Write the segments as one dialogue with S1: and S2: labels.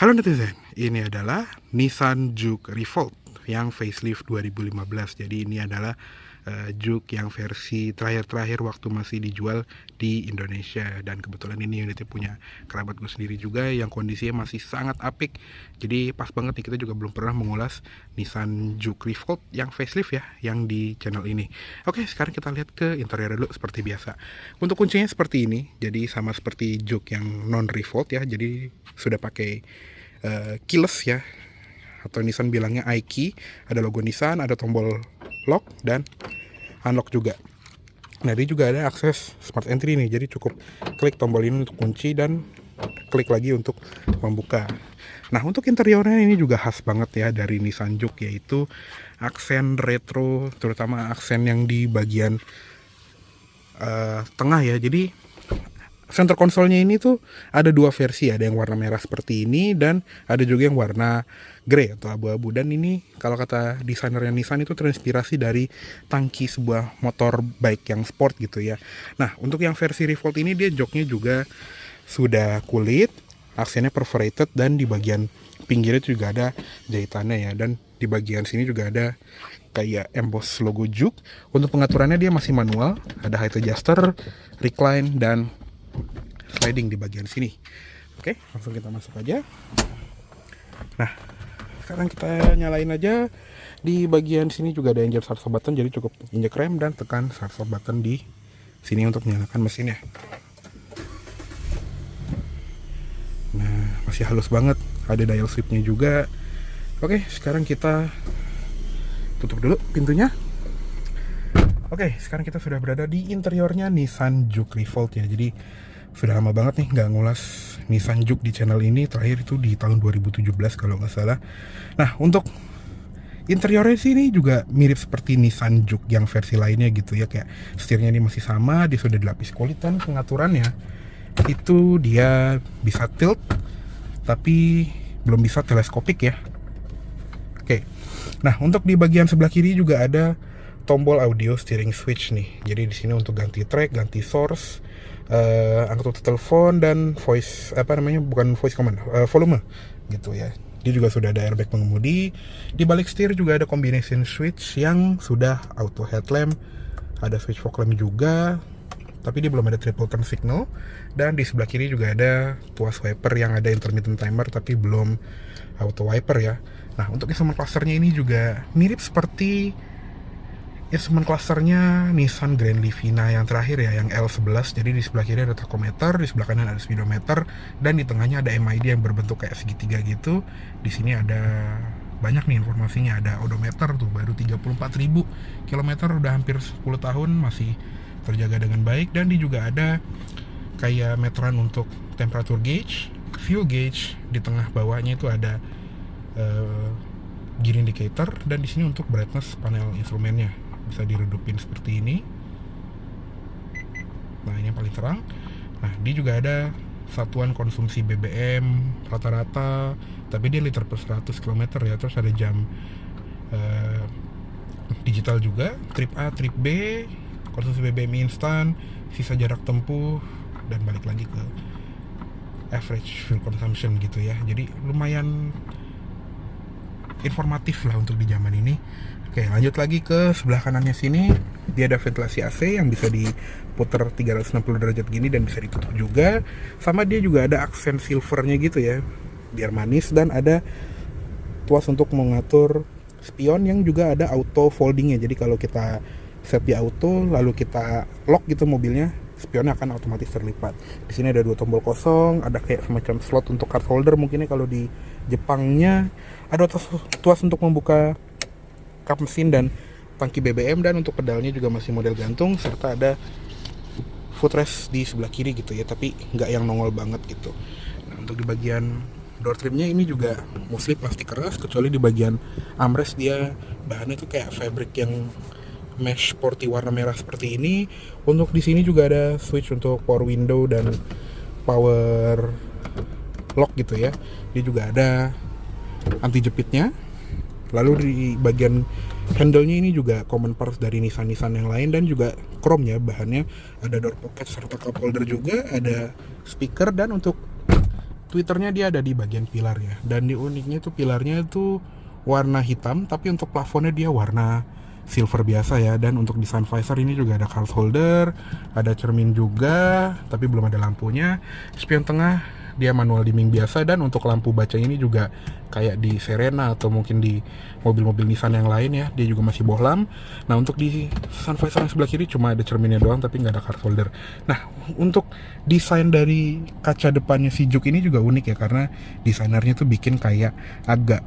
S1: Halo netizen, ini adalah Nissan Juke Revolt yang facelift 2015. Jadi ini adalah Juke yang versi terakhir waktu masih dijual di Indonesia. Dan kebetulan ini unitnya punya kerabat gue sendiri juga yang kondisinya masih sangat apik. Jadi pas banget nih, kita juga belum pernah mengulas Nissan Juke Revolt yang facelift ya, yang di channel ini. Oke, sekarang kita lihat ke interior dulu seperti biasa. Untuk kuncinya seperti ini, jadi sama seperti Juke yang non Revolt ya. Jadi sudah pakai keyless ya, atau Nissan bilangnya iKey. Ada logo Nissan, ada tombol lock dan unlock juga. Nah, dia juga ada akses smart entry nih, jadi cukup klik tombol ini untuk kunci dan klik lagi untuk membuka. Nah, untuk interiornya ini juga khas banget ya dari Nissan Juke, yaitu aksen retro, terutama aksen yang di bagian tengah ya. Jadi center konsolnya ini tuh ada dua versi, ada yang warna merah seperti ini dan ada juga yang warna grey atau abu-abu. Dan ini kalau kata desainernya Nissan itu terinspirasi dari tangki sebuah motor bike yang sport gitu ya. Nah, untuk yang versi Revolt ini dia joknya juga sudah kulit, aksennya perforated, dan di bagian pinggirnya juga ada jahitannya ya. Dan di bagian sini juga ada kayak emboss logo Juke. Untuk pengaturannya dia masih manual, ada height adjuster, recline, dan sliding di bagian sini. Oke, langsung kita masuk aja. Nah, sekarang kita nyalain aja. Di bagian sini juga ada injek start button, jadi cukup injek rem dan tekan start button di sini untuk menyalakan mesinnya. Nah, masih halus banget, ada dial shiftnya juga. Oke, sekarang kita tutup dulu pintunya. Oke, sekarang kita sudah berada di interiornya Nissan Juke Revolt ya. Jadi sudah lama banget nih nggak ngulas Nissan Juke di channel ini. Terakhir itu di tahun 2017 kalau nggak salah. Nah, untuk interiornya sini juga mirip seperti Nissan Juke yang versi lainnya gitu ya. Kayak setirnya ini masih sama, dia sudah dilapis kulit, dan pengaturannya itu dia bisa tilt tapi belum bisa teleskopik ya. Oke. Nah, untuk di bagian sebelah kiri juga ada tombol audio steering switch nih. Jadi di sini untuk ganti track, ganti source, angkat telepon, dan voice bukan voice command, volume gitu ya. Dia juga sudah ada airbag pengemudi. Di balik setir juga ada combination switch yang sudah auto headlamp, ada switch fog lamp juga, tapi dia belum ada triple turn signal. Dan di sebelah kiri juga ada tuas wiper yang ada intermittent timer tapi belum auto wiper ya. Nah, untuk instrument clusternya ini juga mirip seperti instrument clusternya Nissan Grand Livina yang terakhir ya, yang L11. Jadi di sebelah kiri ada tachometer, di sebelah kanan ada speedometer, dan di tengahnya ada MID yang berbentuk kayak segitiga gitu. Di sini ada banyak nih informasinya, ada odometer tuh baru 34.000 km, udah hampir 10 tahun masih terjaga dengan baik. Dan di juga ada kayak meteran untuk temperature gauge, fuel gauge, di tengah bawahnya itu ada gear indicator, dan di sini untuk brightness panel instrumennya bisa diredupin seperti ini. Nah, ini yang paling terang. Nah, dia juga ada satuan konsumsi BBM rata-rata, tapi dia liter per 100 km ya. Terus ada jam digital juga, trip A, trip B, konsumsi BBM instan, sisa jarak tempuh, dan balik lagi ke average fuel consumption gitu ya. Jadi lumayan informatif lah untuk di zaman ini. Oke, lanjut lagi ke sebelah kanannya sini. Dia ada ventilasi AC yang bisa diputar 360 derajat gini dan bisa ditutup juga. Sama dia juga ada aksen silvernya gitu ya, biar manis. Dan ada tuas untuk mengatur spion yang juga ada auto foldingnya. Jadi kalau kita set di auto lalu kita lock gitu mobilnya, spionnya akan otomatis terlipat. Di sini ada dua tombol kosong, ada kayak semacam slot untuk card holder mungkinnya kalau di Jepangnya. Ada tuas untuk membuka kap mesin dan tangki BBM, dan untuk pedalnya juga masih model gantung, serta ada footrest di sebelah kiri gitu ya, tapi nggak yang nongol banget gitu. Nah, untuk di bagian door trimnya ini juga mostly plastik keras, kecuali di bagian armrest dia bahannya tuh kayak fabric yang mesh sporty warna merah seperti ini. Untuk di sini juga ada switch untuk power window dan power lock gitu ya. Dia juga ada anti jepitnya. Lalu di bagian handle-nya ini juga common parts dari Nissan yang lain, dan juga chrome ya bahannya. Ada door pocket serta cup holder juga, ada speaker, dan untuk Twitternya dia ada di bagian pilarnya, dan di uniknya itu pilarnya itu warna hitam, tapi untuk plafonnya dia warna silver biasa ya. Dan untuk di sun visor ini juga ada card holder, ada cermin juga, tapi belum ada lampunya. Spion tengah dia manual dimming biasa, dan untuk lampu baca ini juga kayak di Serena atau mungkin di mobil-mobil Nissan yang lain ya, dia juga masih bohlam. Nah untuk di sun visor yang sebelah kiri cuma ada cerminnya doang, tapi nggak ada card holder. Nah untuk desain dari kaca depannya si Juke ini juga unik ya, karena desainernya tuh bikin kayak agak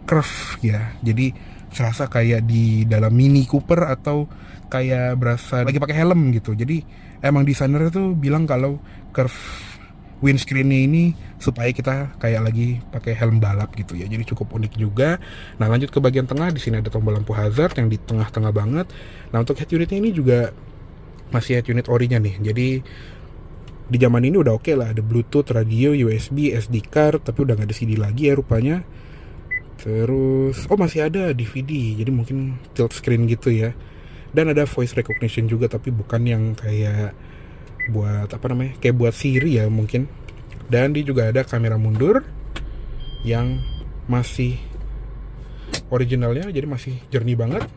S1: curve ya, jadi serasa kayak di dalam Mini Cooper atau kayak berasa lagi pakai helm gitu. Jadi emang desainernya tuh bilang kalau curve windscreen-nya ini supaya kita kayak lagi pakai helm balap gitu ya. Jadi cukup unik juga. Nah lanjut ke bagian tengah, di sini ada tombol lampu hazard yang di tengah-tengah banget. Nah untuk head unitnya ini juga masih head unit orinya nih. Jadi di zaman ini udah oke lah, ada Bluetooth, radio, USB, SD card, tapi udah nggak ada CD lagi ya rupanya. Terus masih ada DVD, jadi mungkin tilt screen gitu ya. Dan ada voice recognition juga, tapi bukan yang kayak buat kayak buat Siri ya mungkin. Dan dia juga ada kamera mundur yang masih originalnya, jadi masih jernih banget.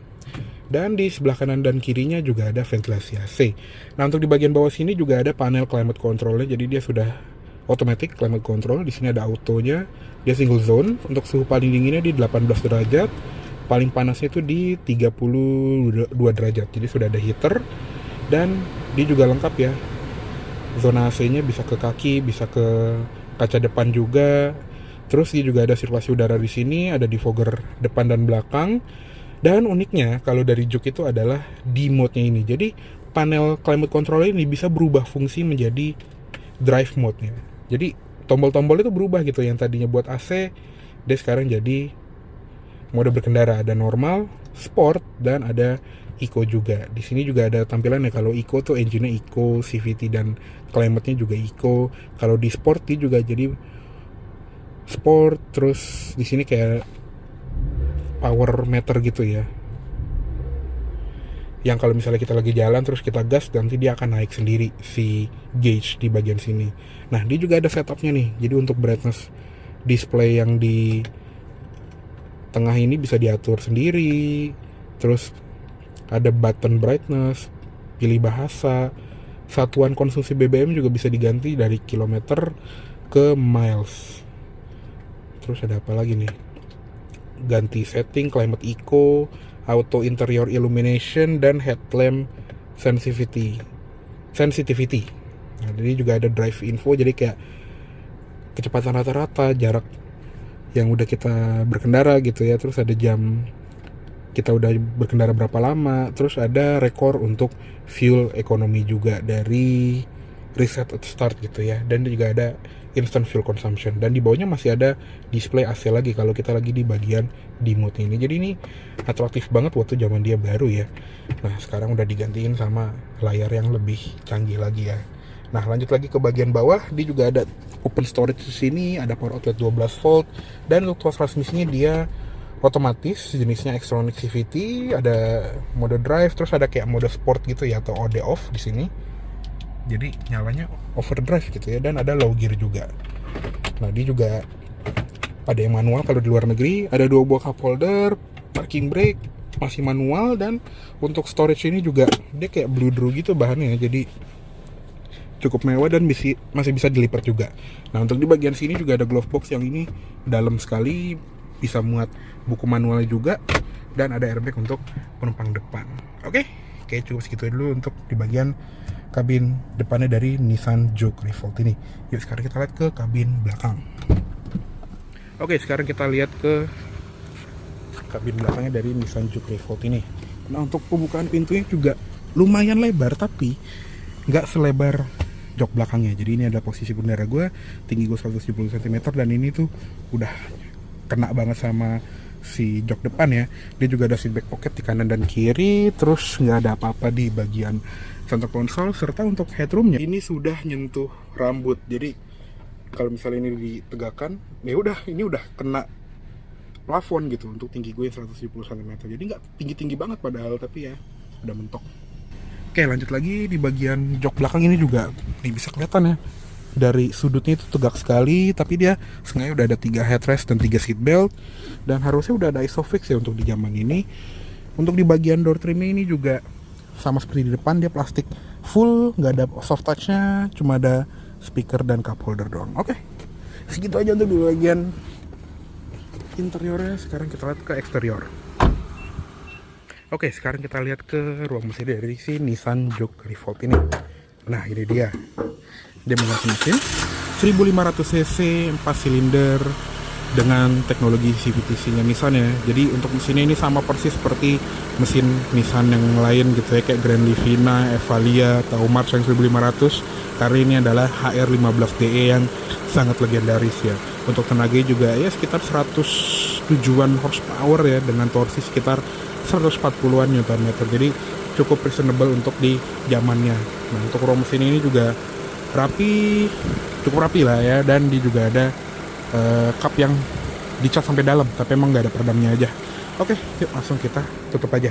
S1: Dan di sebelah kanan dan kirinya juga ada ventilasi AC. Nah untuk di bagian bawah sini juga ada panel climate controlnya, jadi dia sudah automatic climate control. Di sini ada autonya, dia single zone. Untuk suhu paling dinginnya di 18 derajat, paling panasnya itu di 32 derajat. Jadi sudah ada heater, dan dia juga lengkap ya. Zona AC-nya bisa ke kaki, bisa ke kaca depan juga. Terus dia juga ada sirkulasi udara di sini, ada defogger depan dan belakang. Dan uniknya kalau dari Juke itu adalah di mode-nya ini. Jadi panel climate control ini bisa berubah fungsi menjadi drive mode-nya. Jadi tombol-tombol itu berubah gitu, yang tadinya buat AC dia sekarang jadi mode berkendara. Ada normal, sport, dan ada eco juga. Di sini juga ada tampilannya. Kalau eco tuh engine-nya eco, CVT dan climate-nya juga eco. Kalau di sport dia juga jadi sport. Terus di sini kayak power meter gitu ya, yang kalau misalnya kita lagi jalan terus kita gas, nanti dia akan naik sendiri si gauge di bagian sini. Nah dia juga ada setupnya nih, jadi untuk brightness display yang di tengah ini bisa diatur sendiri. Terus ada button brightness, pilih bahasa, satuan konsumsi BBM juga bisa diganti dari kilometer ke miles. Terus ada apa lagi nih, ganti setting, climate eco, auto interior illumination, dan headlamp sensitivity. Nah, jadi juga ada drive info, jadi kayak kecepatan rata-rata, jarak yang udah kita berkendara gitu ya. Terus ada jam kita udah berkendara berapa lama. Terus ada rekor untuk fuel economy juga dari reset at start gitu ya. Dan juga ada instant fuel consumption. Dan di bawahnya masih ada display AC lagi kalau kita lagi di bagian di mode ini. Jadi ini atraktif banget waktu zaman dia baru ya. Nah sekarang udah digantiin sama layar yang lebih canggih lagi ya. Nah lanjut lagi ke bagian bawah, dia juga ada open storage di sini, ada power outlet 12 volt, dan untuk tuas transmisinya dia otomatis, jenisnya Xtronic CVT, ada mode drive, terus ada kayak mode sport gitu ya, atau OD off di sini. Jadi nyalanya overdrive gitu ya, dan ada low gear juga. Nah dia juga ada yang manual kalau di luar negeri, ada 2 buah cup holder, parking brake masih manual, dan untuk storage ini juga dia kayak blue drew gitu bahannya, jadi cukup mewah dan masih bisa dilipat juga. Nah untuk di bagian sini juga ada glove box yang ini dalam sekali, bisa muat buku manualnya juga, dan ada airbag untuk penumpang depan. Oke, cukup segitu dulu untuk di bagian kabin depannya dari Nissan Juke Revolt ini. Yuk sekarang kita lihat ke kabin belakang. Oke, sekarang kita lihat ke kabin belakangnya dari Nissan Juke Revolt ini. Nah untuk pembukaan pintunya juga lumayan lebar, tapi nggak selebar jok belakangnya. Jadi ini adalah posisi pengendara gue, tinggi gue 170 cm, dan ini tuh udah kena banget sama si jok depan ya. Dia juga ada seat back pocket di kanan dan kiri, terus nggak ada apa-apa di bagian center console, serta untuk headroomnya ini sudah nyentuh rambut. Jadi kalau misalnya ini ditegakkan, ya udah ini udah kena plafon gitu untuk tinggi gue 170 cm. Jadi nggak tinggi-tinggi banget padahal, tapi ya udah mentok. Oke, lanjut lagi di bagian jok belakang ini juga nih bisa kelihatan ya, dari sudutnya itu tegak sekali, tapi dia sengaja udah ada 3 headrest dan 3 seat belt, dan harusnya udah ada isofix ya untuk di zaman ini. Untuk di bagian door trimnya ini juga sama seperti di depan, dia plastik full, nggak ada soft touchnya, cuma ada speaker dan cup holder doang. Oke, segitu aja untuk di bagian interiornya. Sekarang kita lihat ke eksterior. Oke, sekarang kita lihat ke ruang mesin dari si Nissan Juke Revolt ini. Nah, ini dia. Dia menggunakan mesin 1500 cc 4 silinder dengan teknologi CVT-nya Nissan ya. Jadi untuk mesinnya ini sama persis seperti mesin Nissan yang lain gitu ya, kayak Grand Livina, Evalia, atau March yang 1500. Karena ini adalah HR15DE yang sangat legendaris ya. Untuk tenaga juga ya sekitar 107-an horsepower ya, dengan torsi sekitar 140-an Nm. Jadi cukup reasonable untuk di zamannya. Nah, untuk ruang mesin ini juga rapi, cukup rapi lah ya, dan dia juga ada cup yang dicat sampai dalam, tapi emang nggak ada peredamnya aja. Oke, yuk langsung kita tutup aja.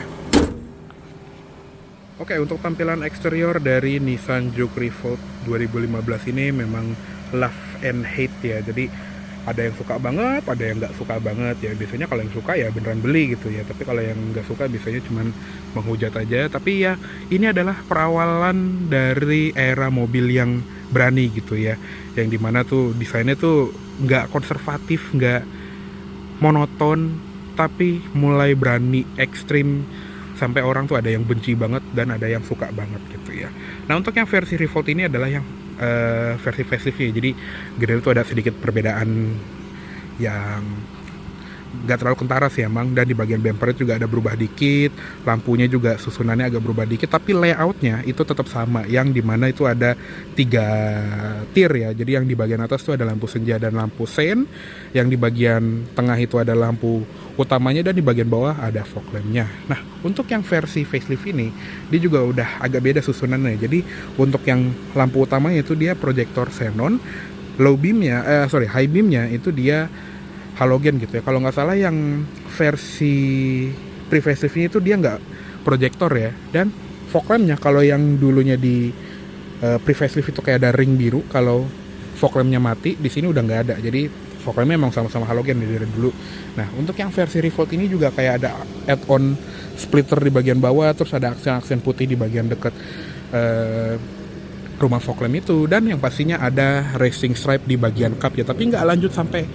S1: Oke, untuk tampilan eksterior dari Nissan Juke Revolt 2015 ini memang love and hate ya. Jadi ada yang suka banget, ada yang nggak suka banget ya. Biasanya kalau yang suka ya beneran beli gitu ya, tapi kalau yang nggak suka biasanya cuman menghujat aja. Tapi ya ini adalah perawalan dari era mobil yang berani gitu ya, yang dimana tuh desainnya tuh nggak konservatif, nggak monoton, tapi mulai berani, ekstrim, sampai orang tuh ada yang benci banget dan ada yang suka banget gitu ya. Nah, untuk yang versi Revolt ini adalah yang versi facelift-nya, jadi grill tuh ada sedikit perbedaan yang nggak terlalu kentara sih emang, dan di bagian bumpernya juga ada berubah dikit, lampunya juga susunannya agak berubah dikit, tapi layoutnya itu tetap sama, yang dimana itu ada 3 tier ya. Jadi yang di bagian atas itu ada lampu senja dan lampu sein, yang di bagian tengah itu ada lampu utamanya, dan di bagian bawah ada fog lampnya. Nah, untuk yang versi facelift ini dia juga udah agak beda susunannya. Jadi untuk yang lampu utamanya itu dia proyektor xenon, high beamnya itu dia halogen gitu ya. Kalau nggak salah yang versi pre-facelift ini itu dia nggak proyektor ya. Dan fog lampnya kalau yang dulunya di pre-facelift itu kayak ada ring biru, kalau fog lampnya mati, di sini udah nggak ada. Jadi fog lampnya memang sama-sama halogen dari dulu. Nah, untuk yang versi Revolt ini juga kayak ada add-on splitter di bagian bawah, terus ada aksen-aksen putih di bagian dekat rumah fog lamp itu, dan yang pastinya ada racing stripe di bagian cup ya, tapi nggak lanjut sampai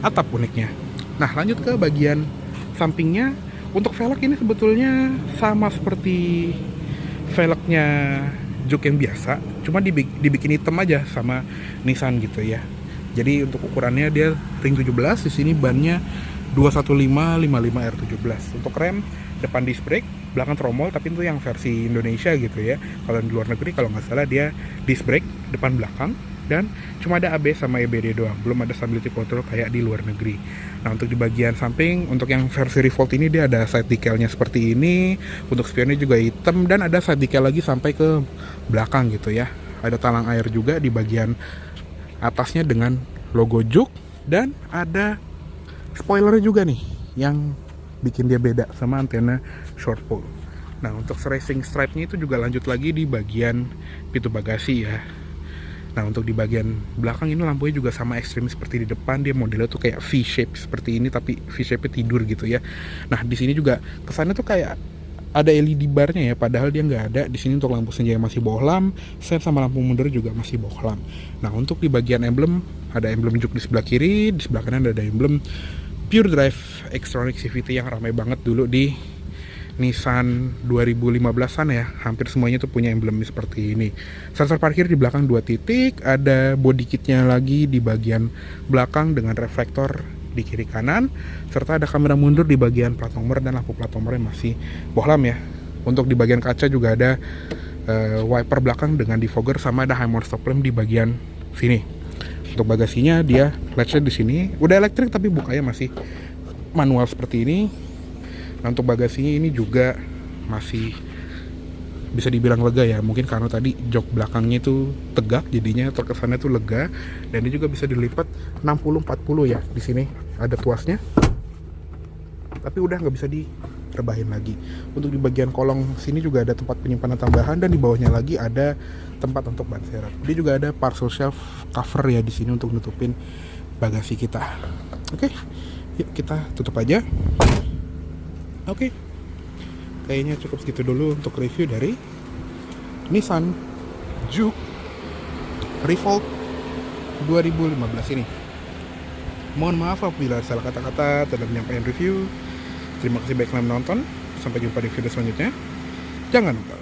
S1: atap uniknya. Nah, lanjut ke bagian sampingnya. Untuk velg ini sebetulnya sama seperti velgnya Juke yang biasa, cuma dibikin hitam aja sama Nissan gitu ya. Jadi untuk ukurannya dia ring 17, di sini bannya 215/55R17. Untuk rem depan disc brake, belakang tromol, tapi itu yang versi Indonesia gitu ya. Kalau di luar negeri kalau nggak salah dia disc brake depan belakang, dan cuma ada ABS sama EBD doang, belum ada stability control kayak di luar negeri. Nah, untuk di bagian samping, untuk yang versi Revolt ini dia ada side decalnya seperti ini, untuk spionnya juga hitam, dan ada side decal lagi sampai ke belakang gitu ya. Ada talang air juga di bagian atasnya dengan logo Juke, dan ada spoilernya juga nih yang bikin dia beda sama antena short pole. Nah, untuk racing stripe-nya itu juga lanjut lagi di bagian pintu bagasi ya. Nah, untuk di bagian belakang ini lampunya juga sama ekstrim seperti di depan. Dia modelnya tuh kayak V-shape seperti ini, tapi V-shape-nya tidur gitu ya. Nah, di sini juga kesannya tuh kayak ada LED barnya ya, padahal dia nggak ada. Di sini untuk lampu senja masih bohlam, sen sama lampu mundur juga masih bohlam. Nah, untuk di bagian emblem, ada emblem Juke di sebelah kiri, di sebelah kanan ada emblem Pure Drive Xtronic CVT yang ramai banget dulu di Nissan 2015-an ya. Hampir semuanya tuh punya emblem seperti ini. Sensor parkir di belakang 2 titik, ada body kitnya lagi di bagian belakang dengan reflektor di kiri kanan, serta ada kamera mundur di bagian plat nomor, dan lampu plat nomornya masih bohlam ya. Untuk di bagian kaca juga ada wiper belakang dengan defogger, sama ada high mount stop lamp di bagian sini. Untuk bagasinya dia latchnya di sini udah elektrik, tapi bukanya masih manual seperti ini. Nah, untuk bagasinya ini juga masih bisa dibilang lega ya, mungkin karena tadi jok belakangnya itu tegak, jadinya terkesannya tuh lega. Dan ini juga bisa dilipat 60-40 ya. Di sini ada tuasnya, tapi udah nggak bisa rebahin lagi. Untuk di bagian kolong sini juga ada tempat penyimpanan tambahan, dan di bawahnya lagi ada tempat untuk ban serep. Dia juga ada parcel shelf cover ya di sini untuk nutupin bagasi kita. Oke, yuk kita tutup aja. Oke, kayaknya cukup segitu dulu untuk review dari Nissan Juke Revolt 2015 ini. Mohon maaf apabila salah kata-kata dalam menyampaikan review. Terima kasih banyak telah menonton. Sampai jumpa di video selanjutnya. Jangan lupa